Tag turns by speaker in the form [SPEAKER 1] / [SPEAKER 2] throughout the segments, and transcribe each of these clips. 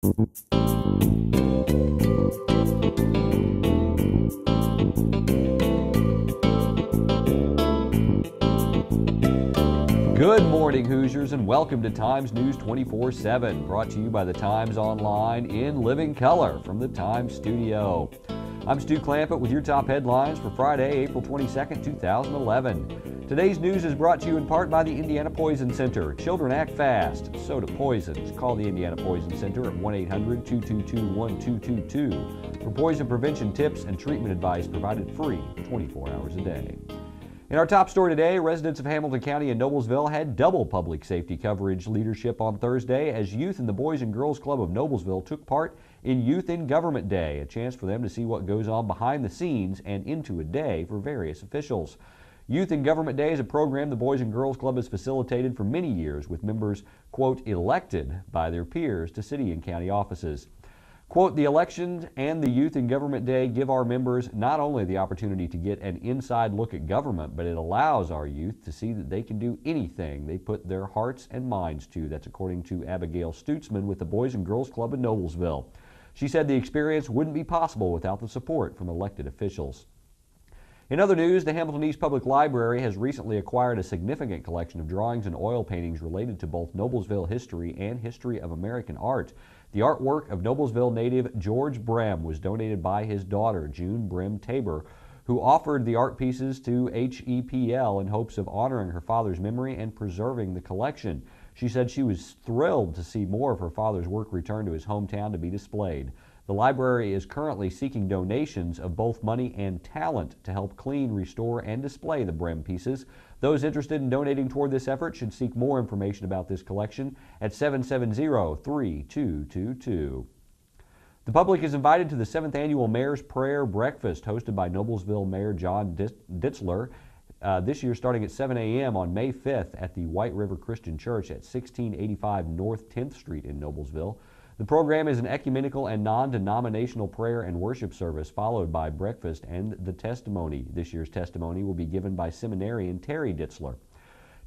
[SPEAKER 1] Good morning, Hoosiers, and welcome to Times News 24/7, brought to you by the Times Online in living color from the Times studio. I'm Stu Clampett with your top headlines for Friday, April 22nd, 2011. Today's news is brought to you in part by the Indiana Poison Center. Children act fast, so do poisons. Call the Indiana Poison Center at 1-800-222-1222 for poison prevention tips and treatment advice provided free 24 hours a day. In our top story today, residents of Hamilton County and Noblesville had double public safety coverage leadership on Thursday as youth in the Boys and Girls Club of Noblesville took part in Youth in Government Day, a chance for them to see what goes on behind the scenes and into a day for various officials. Youth in Government Day is a program the Boys and Girls Club has facilitated for many years with members, quote, elected by their peers to city and county offices. Quote, the elections and the Youth in Government Day give our members not only the opportunity to get an inside look at government, but it allows our youth to see that they can do anything they put their hearts and minds to. That's according to Abigail Stutzman with the Boys and Girls Club in Noblesville. She said the experience wouldn't be possible without the support from elected officials. In other news, the Hamilton East Public Library has recently acquired a significant collection of drawings and oil paintings related to both Noblesville history and history of American art. The artwork of Noblesville native George Brem was donated by his daughter, June Brem Tabor, who offered the art pieces to HEPL in hopes of honoring her father's memory and preserving the collection. She said she was thrilled to see more of her father's work return to his hometown to be displayed. The library is currently seeking donations of both money and talent to help clean, restore, and display the Brem pieces. Those interested in donating toward this effort should seek more information about this collection at 770-3222. The public is invited to the 7th Annual Mayor's Prayer Breakfast hosted by Noblesville Mayor John Ditzler. This year starting at 7 a.m. on May 5th at the White River Christian Church at 1685 North 10th Street in Noblesville. The program is an ecumenical and non-denominational prayer and worship service followed by breakfast and the testimony. This year's testimony will be given by seminarian Terry Ditzler.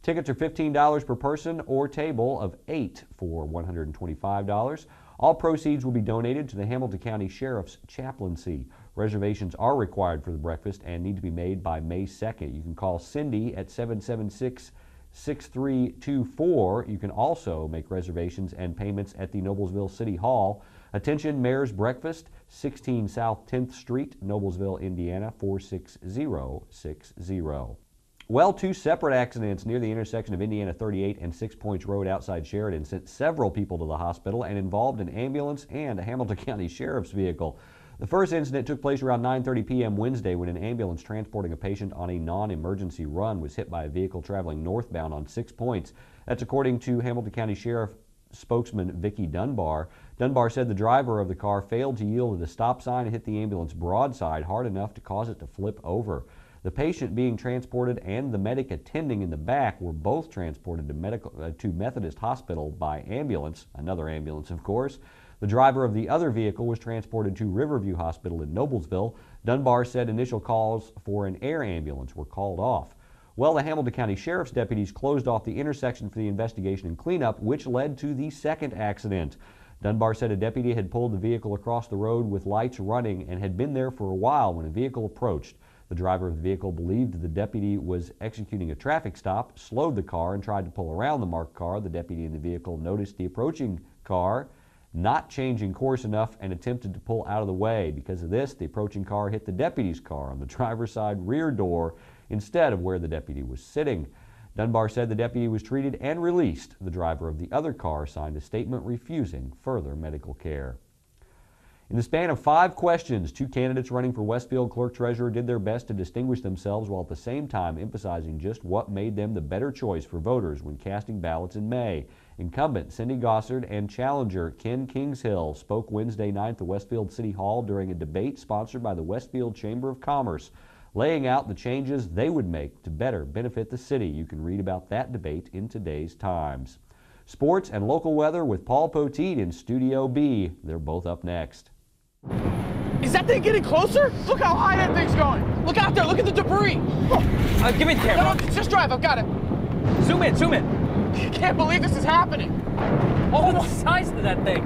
[SPEAKER 1] Tickets are $15 per person or table of 8 for $125. All proceeds will be donated to the Hamilton County Sheriff's Chaplaincy. Reservations are required for the breakfast and need to be made by May 2nd. You can call Cindy at 776-6324. You can also make reservations and payments at the Noblesville City Hall. Attention, Mayor's Breakfast, 16 South 10th Street, Noblesville, Indiana, 46060. Well, two separate accidents near the intersection of Indiana 38 and 6 Points Road outside Sheridan sent several people to the hospital and involved an ambulance and a Hamilton County Sheriff's vehicle. The first incident took place around 9:30 p.m. Wednesday when an ambulance transporting a patient on a non-emergency run was hit by a vehicle traveling northbound on 6 Points. That's according to Hamilton County Sheriff spokesman Vicki Dunbar. Dunbar said the driver of the car failed to yield at a stop sign and hit the ambulance broadside hard enough to cause it to flip over. The patient being transported and the medic attending in the back were both transported to Methodist Hospital by ambulance, another ambulance of course. The driver of the other vehicle was transported to Riverview Hospital in Noblesville. Dunbar said initial calls for an air ambulance were called off. Well, the Hamilton County Sheriff's deputies closed off the intersection for the investigation and cleanup, which led to the second accident. Dunbar said a deputy had pulled the vehicle across the road with lights running and had been there for a while when a vehicle approached. The driver of the vehicle believed the deputy was executing a traffic stop, slowed the car, and tried to pull around the marked car. The deputy in the vehicle noticed the approaching car not changing course enough and attempted to pull out of the way. Because of this, the approaching car hit the deputy's car on the driver's side rear door instead of where the deputy was sitting. Dunbar said the deputy was treated and released. The driver of the other car signed a statement refusing further medical care. In the span of 5 questions, 2 candidates running for Westfield Clerk-Treasurer did their best to distinguish themselves while at the same time emphasizing just what made them the better choice for voters when casting ballots in May. Incumbent Cindy Gossard and challenger Ken Kingshill spoke Wednesday night at the Westfield City Hall during a debate sponsored by the Westfield Chamber of Commerce, laying out the changes they would make to better benefit the city. You can read about that debate in today's Times. Sports and local weather with Paul Poteet in Studio B. They're both up next.
[SPEAKER 2] Is that thing getting closer? Look how high that thing's going. Look out there. Look at the debris.
[SPEAKER 3] Give me the camera.
[SPEAKER 2] No, just drive. I've got it.
[SPEAKER 3] Zoom in.
[SPEAKER 2] I can't believe this is happening.
[SPEAKER 3] Oh, the size of that thing.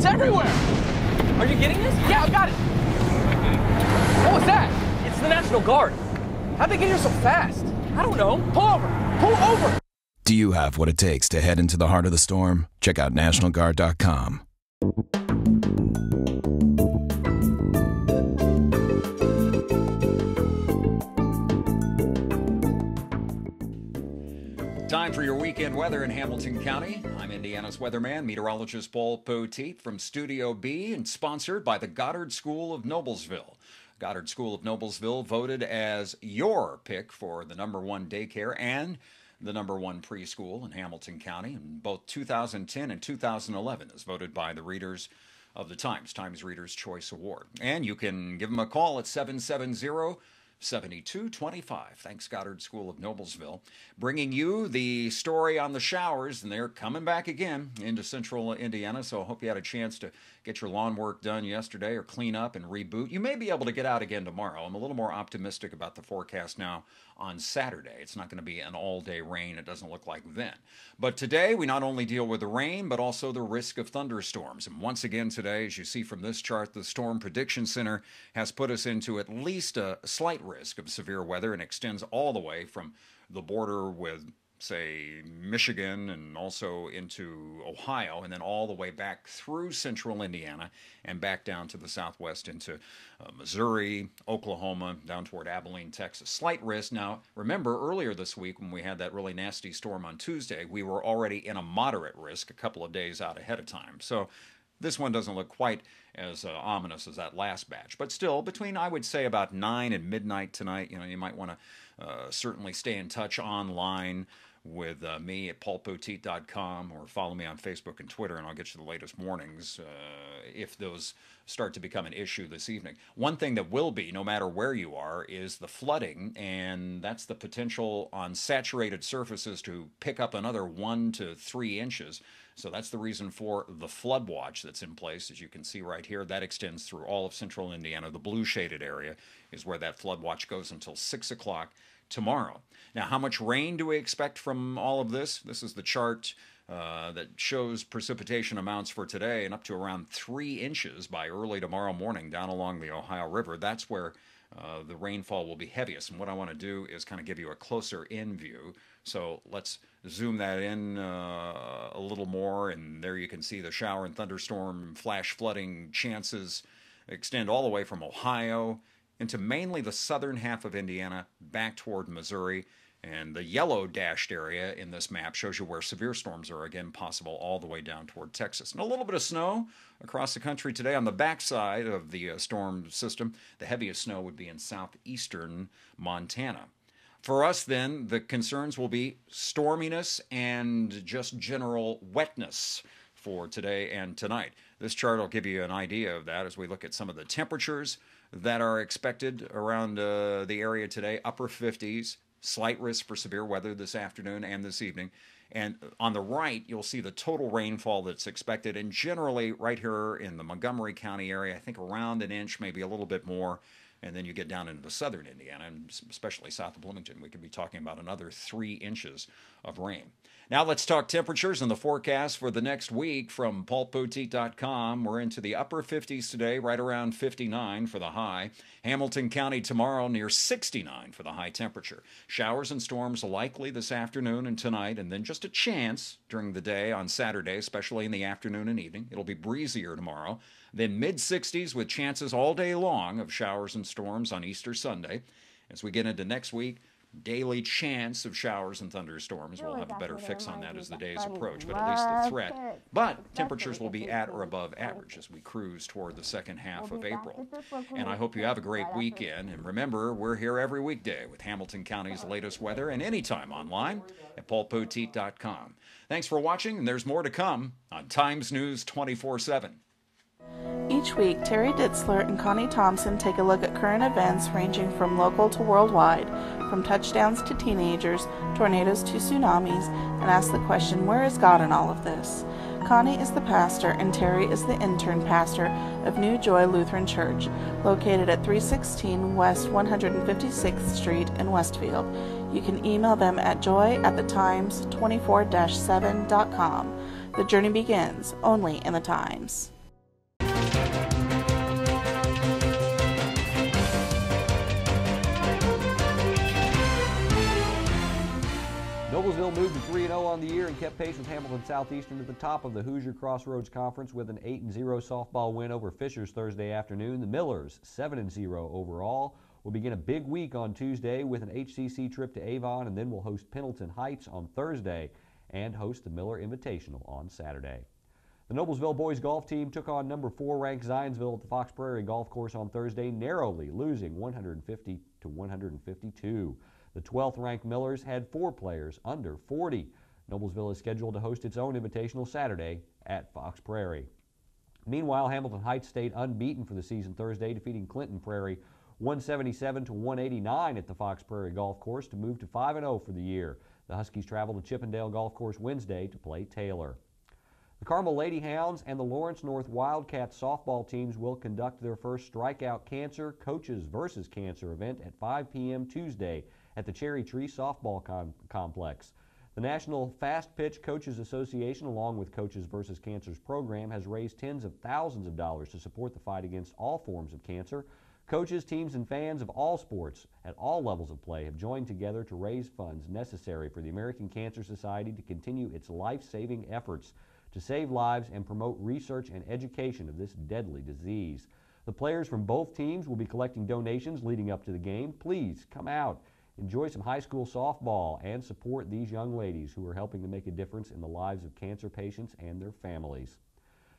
[SPEAKER 2] It's everywhere.
[SPEAKER 3] Are you getting this?
[SPEAKER 2] Yeah, I got it. What was that?
[SPEAKER 3] It's the National Guard.
[SPEAKER 2] How'd they get here so fast?
[SPEAKER 3] I don't know.
[SPEAKER 2] Pull over. Pull over.
[SPEAKER 4] Do you have what it takes to head into the heart of the storm? Check out NationalGuard.com.
[SPEAKER 5] Time for your weekend weather in Hamilton County. I'm Indiana's weatherman, meteorologist Paul Poteet from Studio B, and sponsored by the Goddard School of Noblesville. Goddard School of Noblesville voted as your pick for the #1 daycare and the #1 preschool in Hamilton County in both 2010 and 2011, as voted by the readers of the Times Reader's Choice Award. And you can give them a call at 770-7225. Thanks, Goddard School of Noblesville. Bringing you the story on the showers, and they're coming back again into central Indiana, so I hope you had a chance to get your lawn work done yesterday or clean up and reboot. You may be able to get out again tomorrow. I'm a little more optimistic about the forecast now on Saturday. It's not going to be an all-day rain. It doesn't look like then. But today, we not only deal with the rain, but also the risk of thunderstorms. And once again today, as you see from this chart, the Storm Prediction Center has put us into at least a slight risk of severe weather and extends all the way from the border with, say, Michigan and also into Ohio, and then all the way back through central Indiana and back down to the southwest into Missouri, Oklahoma, down toward Abilene, Texas. Slight risk. Now, remember earlier this week when we had that really nasty storm on Tuesday, we were already in a moderate risk a couple of days out ahead of time. So this one doesn't look quite as ominous as that last batch. But still, between, I would say, about 9 and midnight tonight, you might want to certainly stay in touch online with me at paulpoteet.com, or follow me on Facebook and Twitter, and I'll get you the latest warnings if those start to become an issue this evening. One thing that will be, no matter where you are, is the flooding, and that's the potential on saturated surfaces to pick up another 1 to 3 inches. So that's the reason for the flood watch that's in place. As you can see right here, that extends through all of central Indiana. The blue shaded area is where that flood watch goes until 6 o'clock tomorrow. Now, how much rain do we expect from all of this? This is the chart that shows precipitation amounts for today, and up to around 3 inches by early tomorrow morning down along the Ohio River. That's where the rainfall will be heaviest. And what I want to do is kind of give you a closer in view. So let's zoom that in a little more, and there you can see the shower and thunderstorm flash flooding chances extend all the way from Ohio into mainly the southern half of Indiana back toward Missouri. And the yellow dashed area in this map shows you where severe storms are again possible all the way down toward Texas. And a little bit of snow across the country today on the backside of the storm system. The heaviest snow would be in southeastern Montana. For us, then, the concerns will be storminess and just general wetness for today and tonight. This chart will give you an idea of that as we look at some of the temperatures that are expected around the area today. Upper 50s, slight risk for severe weather this afternoon and this evening. And on the right, you'll see the total rainfall that's expected. And generally, right here in the Montgomery County area, I think around an inch, maybe a little bit more. And then you get down into southern Indiana, and especially south of Bloomington, we could be talking about another 3 inches of rain. Now let's talk temperatures and the forecast for the next week from paulpoteet.com. We're into the upper 50s today, right around 59 for the high. Hamilton County tomorrow near 69 for the high temperature. Showers and storms likely this afternoon and tonight, and then just a chance during the day on Saturday, especially in the afternoon and evening. It'll be breezier tomorrow. Then mid-60s with chances all day long of showers and storms on Easter Sunday. As we get into next week, daily chance of showers and thunderstorms. We'll have a better fix on that as the days approach, but at least the threat. But temperatures will be at or above average as we cruise toward the second half of April. And I hope you have a great weekend. And remember, we're here every weekday with Hamilton County's latest weather, and anytime online at paulpoteet.com. Thanks for watching, and there's more to come on Times News 24/7.
[SPEAKER 6] Each week, Terry Ditzler and Connie Thompson take a look at current events ranging from local to worldwide, from touchdowns to teenagers, tornadoes to tsunamis, and ask the question, where is God in all of this? Connie is the pastor and Terry is the intern pastor of New Joy Lutheran Church, located at 316 West 156th Street in Westfield. You can email them at joy@thetimes24-7.com. The journey begins only in the Times.
[SPEAKER 1] Noblesville moved to 3-0 on the year and kept pace with Hamilton Southeastern at the top of the Hoosier Crossroads Conference with an 8-0 softball win over Fishers Thursday afternoon. The Millers, 7-0 overall, will begin a big week on Tuesday with an HCC trip to Avon, and then will host Pendleton Heights on Thursday and host the Miller Invitational on Saturday. The Noblesville boys golf team took on number 4 ranked Zionsville at the Fox Prairie Golf Course on Thursday, narrowly losing 150 to 152. The 12th ranked Millers had 4 players under 40. Noblesville is scheduled to host its own invitational Saturday at Fox Prairie. Meanwhile, Hamilton Heights stayed unbeaten for the season Thursday, defeating Clinton Prairie 177 to 189 at the Fox Prairie Golf Course to move to 5-0 for the year. The Huskies travel to Chippendale Golf Course Wednesday to play Taylor. The Carmel Lady Hounds and the Lawrence North Wildcats softball teams will conduct their first Strikeout Cancer Coaches vs. Cancer event at 5 p.m. Tuesday at the Cherry Tree Softball Complex. The National Fast Pitch Coaches Association, along with Coaches vs. Cancer's program, has raised tens of thousands of dollars to support the fight against all forms of cancer. Coaches, teams, and fans of all sports at all levels of play have joined together to raise funds necessary for the American Cancer Society to continue its life-saving efforts to save lives and promote research and education of this deadly disease. The players from both teams will be collecting donations leading up to the game. Please come out, enjoy some high school softball, and support these young ladies who are helping to make a difference in the lives of cancer patients and their families.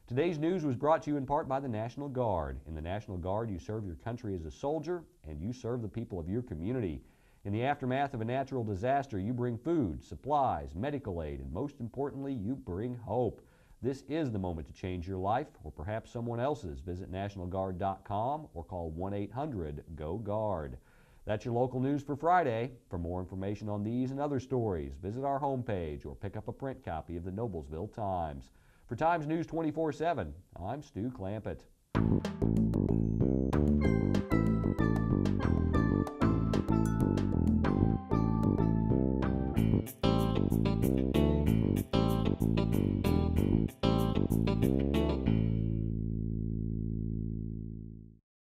[SPEAKER 1] Today's news was brought to you in part by the National Guard. In the National Guard, you serve your country as a soldier, and you serve the people of your community. In the aftermath of a natural disaster, you bring food, supplies, medical aid, and most importantly, you bring hope. This is the moment to change your life, or perhaps someone else's. Visit NationalGuard.com or call 1-800-GO-GUARD. That's your local news for Friday. For more information on these and other stories, visit our homepage or pick up a print copy of the Noblesville Times. For Times News 24/7, I'm Stu Clampett.